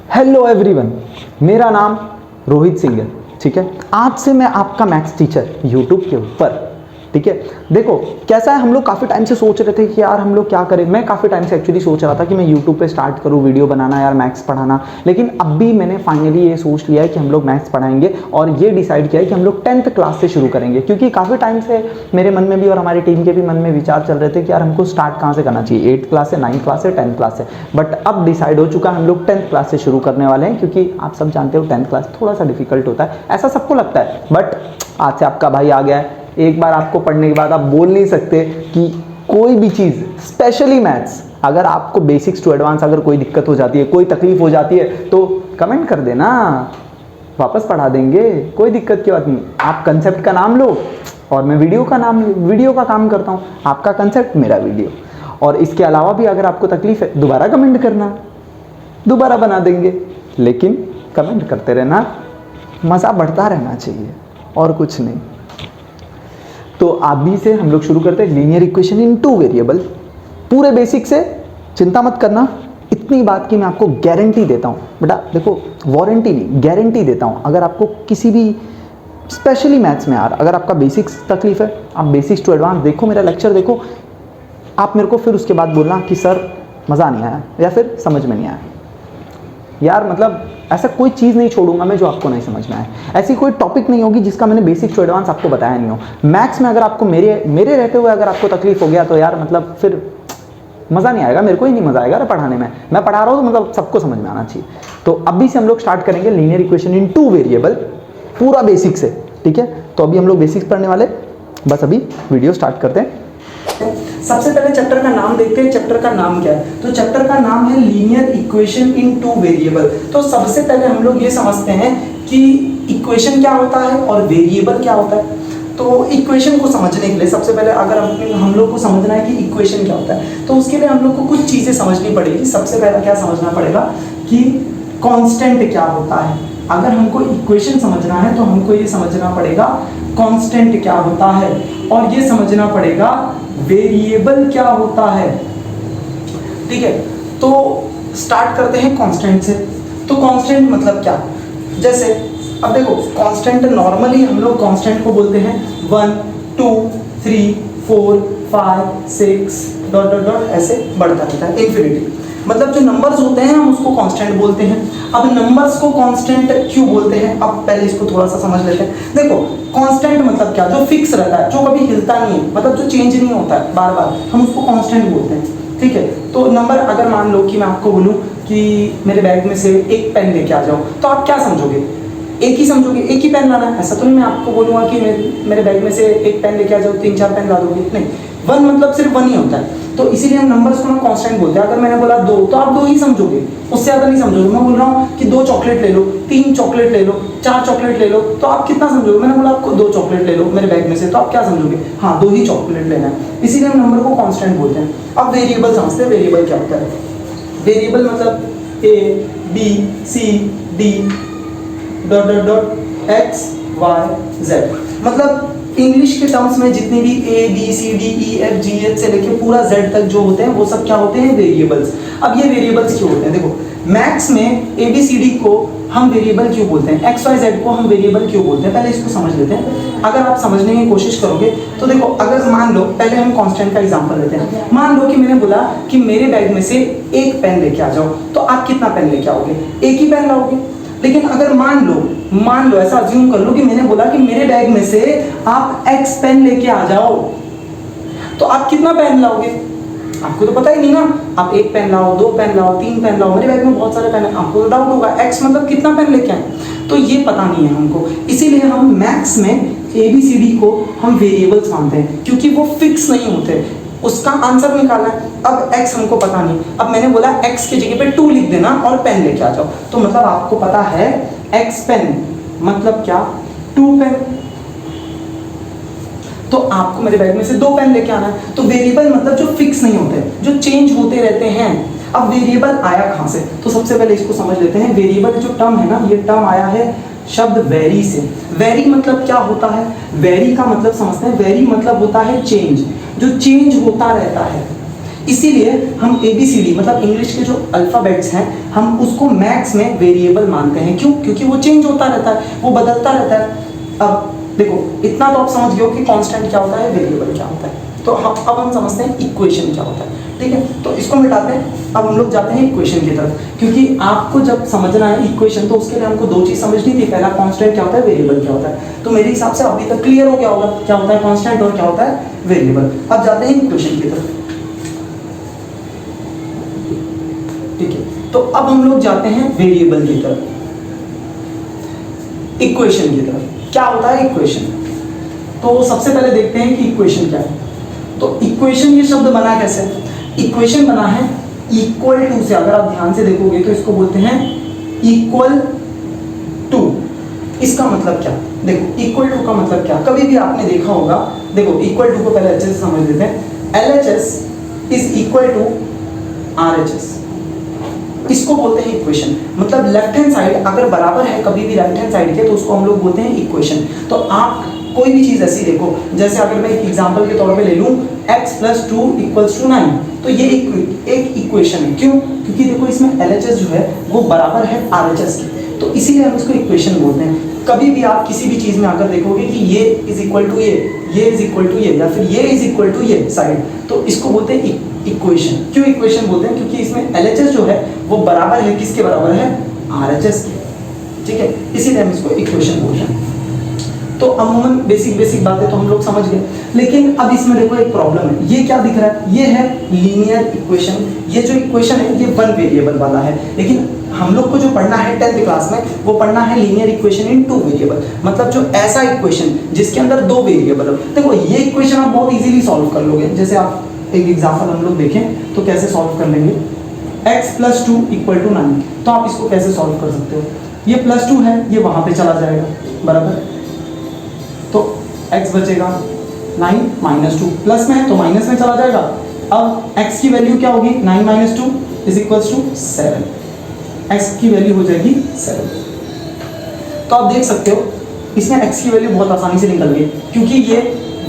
Hello everyone, मेरा नाम रोहित सिंह है। ठीक है, आज से मैं आपका मैथ्स टीचर यूट्यूब के ऊपर। ठीक है, देखो कैसा है, हम लोग काफ़ी टाइम से सोच रहे थे कि यार हम लोग क्या करें। मैं काफ़ी टाइम से एक्चुअली सोच रहा था कि मैं यूट्यूब पे स्टार्ट करूँ वीडियो बनाना, यार मैथ्स पढ़ाना। लेकिन अभी मैंने फाइनली ये सोच लिया है कि हम लोग मैथ्स पढ़ाएंगे और ये डिसाइड किया है कि हम लोग 10th क्लास से शुरू करेंगे। क्योंकि काफ़ी टाइम से मेरे मन में भी और हमारी टीम के भी मन में विचार चल रहे थे कि यार हमको स्टार्ट कहाँ से करना चाहिए, 8th क्लास से, 9th क्लास से, 10th क्लास से। बट अब डिसाइड हो चुका है हम लोग 10th क्लास से शुरू करने वाले हैं। क्योंकि आप सब जानते हो 10th क्लास थोड़ा सा डिफिकल्ट होता है, ऐसा सबको लगता है। बट आज से आपका भाई आ गया है। एक बार आपको पढ़ने के बाद आप बोल नहीं सकते कि कोई भी चीज़, स्पेशली मैथ्स, अगर आपको बेसिक्स टू एडवांस अगर कोई दिक्कत हो जाती है, कोई तकलीफ हो जाती है तो कमेंट कर देना, वापस पढ़ा देंगे, कोई दिक्कत की बात नहीं। आप कंसेप्ट का नाम लो और मैं वीडियो का काम करता हूँ। आपका कंसेप्ट, मेरा वीडियो। और इसके अलावा भी अगर आपको तकलीफ है दोबारा कमेंट करना, दोबारा बना देंगे। लेकिन कमेंट करते रहना, मज़ा बढ़ता रहना चाहिए और कुछ नहीं। तो अभी से हम लोग शुरू करते हैं लीनियर इक्वेशन इन 2 वेरिएबल। पूरे बेसिक से चिंता मत करना, इतनी बात की मैं आपको गारंटी देता हूँ बेटा। देखो, वारंटी नहीं, गारंटी देता हूँ। अगर आपको किसी भी स्पेशली मैथ्स में यार अगर आपका बेसिक्स तकलीफ है, आप बेसिक्स टू एडवांस देखो, मेरा लेक्चर देखो, आप मेरे को फिर उसके बाद बोलना कि सर मज़ा नहीं आया या फिर समझ में नहीं आया। यार मतलब ऐसा कोई चीज़ नहीं छोड़ूंगा मैं जो आपको नहीं समझ में आए। ऐसी कोई टॉपिक नहीं होगी जिसका मैंने बेसिक टू एडवांस आपको बताया नहीं हो। मैथ्स में अगर आपको मेरे रहते हुए अगर आपको तकलीफ हो गया तो यार मतलब फिर मज़ा नहीं आएगा, मेरे को ही नहीं मज़ा आएगा पढ़ाने में। मैं पढ़ा रहा हूँ तो मतलब सबको समझ में आना चाहिए। तो अभी से हम लोग स्टार्ट करेंगे लीनियर इक्वेशन इन 2 वेरिएबल, पूरा बेसिक से। ठीक है, तो अभी हम लोग बेसिक्स पढ़ने वाले, बस अभी वीडियो स्टार्ट करते हैं। सबसे पहले चैप्टर का नाम देखते हैं। चैप्टर का नाम क्या है? तो चैप्टर का नाम है लीनियर इक्वेशन इन 2 वेरिएबल। तो सबसे पहले हम लोग ये समझते हैं कि इक्वेशन क्या होता है और वेरिएबल क्या होता है। तो इक्वेशन को समझने के लिए सबसे पहले अगर हम लोग को समझना है कि इक्वेशन क्या होता है, तो उसके लिए हम लोग को कुछ चीज़ें समझनी पड़ेगी। सबसे पहले क्या समझना पड़ेगा कि कांस्टेंट क्या होता है। अगर हमको इक्वेशन समझना है तो हमको ये समझना पड़ेगा कांस्टेंट क्या होता है, और ये समझना पड़ेगा वेरिएबल क्या होता है। ठीक है, तो स्टार्ट करते हैं कांस्टेंट से। तो कांस्टेंट मतलब क्या? जैसे अब देखो, कांस्टेंट नॉर्मली हम लोग कांस्टेंट को बोलते हैं 1 2 3 4 5 6 डॉट डॉट डॉट, ऐसे बढ़ता रहता है, इन्फिनिटी। मतलब जो नंबर्स होते हैं हम उसको कांस्टेंट बोलते हैं। अब नंबर्स को कांस्टेंट क्यों बोलते हैं, अब पहले इसको थोड़ा सा समझ लेते हैं। देखो, कांस्टेंट मतलब क्या? जो फिक्स रहता है, जो कभी हिलता नहीं है, मतलब जो चेंज नहीं होता है बार बार, हम उसको कांस्टेंट बोलते हैं। ठीक है, तो नंबर अगर मान लो कि मैं आपको बोलूं कि मेरे बैग में से एक पेन लेके आ जाओ, तो आप क्या समझोगे? एक ही समझोगे, एक ही पेन लाना है। ऐसा तो नहीं मैं आपको बोलूंगा कि मेरे बैग में से एक पेन लेके आ जाओ, 3-4 पेन ला दोगे, नहीं। 1 मतलब सिर्फ 1 ही होता है। तो इसीलिए हम नंबर्स को ना कांस्टेंट बोलते हैं। अगर मैंने बोला 2, तो आप 2 ही समझोगे, उससे ज़्यादा नहीं समझोगे। मैं बोल रहा हूँ कि 2 चॉकलेट ले लो, 3 चॉकलेट ले लो, 4 चॉकलेट ले लो, तो आप कितना समझोगे? मैंने बोला आपको 2 चॉकलेट ले लो मेरे बैग में से, तो आप क्या समझोगे? हाँ, 2 ही चॉकलेट लेना है। इसीलिए हम नंबर को कांस्टेंट बोलते हैं। अब वेरिएबल समझते हैं। वेरिएबल क्या होता है? वेरिएबल मतलब A B C D dot dot dot X Y Z। मतलब इंग्लिश के टर्म्स में जितनी भी A B C D E F G H से लेके पूरा Z तक जो होते हैं वो सब क्या होते हैं? वेरिएबल्स। अब ये वेरिएबल्स क्यों होते हैं? देखो, मैथ्स में A B C D को हम वेरिएबल क्यों बोलते हैं, X Y Z को हम वेरिएबल क्यों बोलते हैं, पहले इसको समझ लेते हैं। अगर आप समझने की कोशिश करोगे तो देखो, अगर मान लो, पहले हम कांस्टेंट का एग्जांपल लेते हैं। मान लो कि मैंने बोला कि मेरे बैग में से एक पेन लेके आ जाओ, तो आप कितना पेन लेके आओगे? एक ही पेन लाओगे। लेकिन अगर मान लो ऐसा अज्यूम कर लो कि मैंने बोला कि मेरे बैग में से आप X पेन लेके आ जाओ, तो आप कितना पेन लाओगे? आपको तो पता ही नहीं ना। आप 1 पेन लाओ, 2 पेन लाओ, 3 पेन लाओ, मेरे बैग में बहुत सारे पेन हैं, आपको तो डाउट होगा X मतलब कितना पेन लेके आए, तो ये पता नहीं है हमको। इसीलिए हम मैथ्स में ABCD को हम वेरिएबल्स मानते हैं, क्योंकि वो फिक्स नहीं होते। उसका आंसर निकालना है। अब x हमको पता नहीं, अब मैंने बोला x की जगह पे 2 लिख देना और पेन लेके आ जाओ, तो मतलब आपको पता है x पेन मतलब क्या? 2 पेन। तो आपको मेरे बैग में से 2 पेन लेके आना है। तो वेरिएबल मतलब जो फिक्स नहीं होते, जो चेंज होते रहते हैं। अब वेरिएबल आया कहाँ से? तो सबसे पहले इसको समझ लेते हैं। वेरिएबल जो टर्म है ना, ये टर्म आया है शब्द वेरी से। वेरी मतलब क्या होता है? वेरी का मतलब समझते हैं। वेरी मतलब होता है चेंज, जो चेंज होता रहता है। इसीलिए हम ABCD मतलब इंग्लिश के जो अल्फ़ाबेट्स हैं हम उसको मैथ्स में वेरिएबल मानते हैं। क्यों? क्योंकि वो चेंज होता रहता है, वो बदलता रहता है। अब देखो इतना तो आप समझ गए हो कि कांस्टेंट क्या होता है, वेरिएबल क्या होता है। तो अब हम समझते हैं इक्वेशन क्या होता है। ठीक है, तो इसको मिटाते हैं। अब हम लोग जाते हैं इक्वेशन की तरफ, क्योंकि आपको जब समझना है इक्वेशन तो उसके लिए हमको दो चीज समझनी थी। पहला कांस्टेंट क्या होता है, वेरिएबल क्या होता है। तो मेरे हिसाब से अभी तक क्लियर हो गया होगा क्या होता है कांस्टेंट और क्या होता है वेरिएबल। अब जाते हैं इक्वेशन की तरफ। ठीक है, तो अब हम लोग जाते हैं वेरिएबल की तरफ, इक्वेशन की तरफ। क्या होता है इक्वेशन? तो सबसे पहले देखते हैं कि इक्वेशन क्या है। तो इक्वेशन ये शब्द बना कैसे? इक्वेशन बना है इक्वल टू से। अगर आप ध्यान से देखोगे तो इसको बोलते हैं इक्वल टू। इसका मतलब क्या? देखो इक्वल टू का मतलब क्या, कभी भी आपने देखा होगा। देखो इक्वल टू को पहले अच्छे से समझ लेते हैं। LHS is equal to RHS, इसको बोलते हैं इक्वेशन। मतलब लेफ्ट हैंड साइड अगर बराबर है कभी भी राइट हैंड साइड के तो उसको हम लोग बोलते हैं इक्वेशन। तो आप कोई भी चीज ऐसी देखो, जैसे अगर मैं एक एग्जांपल के तौर पे ले लूं x + 2 = 9, तो ये एक इक्वेशन है। क्यों? क्योंकि देखो इसमें LHS जो है वो बराबर है RHS के, तो इसीलिए हम इसको इक्वेशन बोलते हैं। कभी भी आप किसी भी चीज में आकर देखोगे कि ये इज इक्वल टू ये इज इक्वल टू ये, या फिर ये इज इक्वल टू ये साइड, तो इसको बोलते हैं इक्वेशन। क्यों इक्वेशन बोलते हैं? क्योंकि इसमें LHS जो है वो बराबर है, किसके बराबर है? RHS के। ठीक है, इसीलिए हम इसको इक्वेशन बोलते हैं। तो अमूमन बेसिक बातें तो हम लोग समझ गए, लेकिन अब इसमें देखो एक प्रॉब्लम है। ये क्या दिख रहा है? ये है लीनियर इक्वेशन। ये जो इक्वेशन है ये वन वेरिएबल वाला है, लेकिन हम लोग को जो पढ़ना है 10th क्लास में वो पढ़ना है linear equation in two variable. मतलब जो ऐसा इक्वेशन जिसके अंदर दो वेरिएबल हो। देखो ये इक्वेशन आप बहुत इजीली सॉल्व कर लोगे। जैसे आप एक एग्जांपल हम लोग देखें तो कैसे सॉल्व कर लेंगे। x + 2 = 9, तो आप इसको कैसे सॉल्व कर सकते हो? ये +2 है, ये वहां पे चला जाएगा, बराबर। तो x बचेगा 9 - 2, प्लस में है तो माइनस में चला जाएगा। अब x की वैल्यू क्या होगी? 9 - 2 = 7। x की वैल्यू हो जाएगी 7। तो आप देख सकते हो इसमें x की वैल्यू बहुत आसानी से निकल गई, क्योंकि ये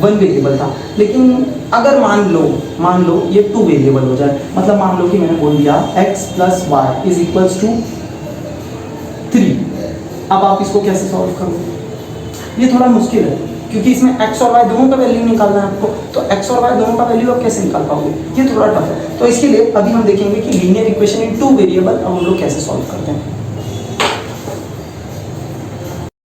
वन वेरिएबल था। लेकिन अगर मान लो ये टू वेरिएबल हो जाए, मतलब मान लो कि मैंने बोल दिया x + y = 3। अब आप इसको कैसे सॉल्व करोगे? ये थोड़ा मुश्किल है, क्योंकि इसमें x और y दोनों का वैल्यू निकालना है आपको। तो x और y दोनों का वैल्यू आप कैसे निकाल पाओगे? ये थोड़ा टफ है। तो इसके लिए अभी हम देखेंगे कि linear equation in two variable अब हम लोग कैसे सॉल्व करते हैं।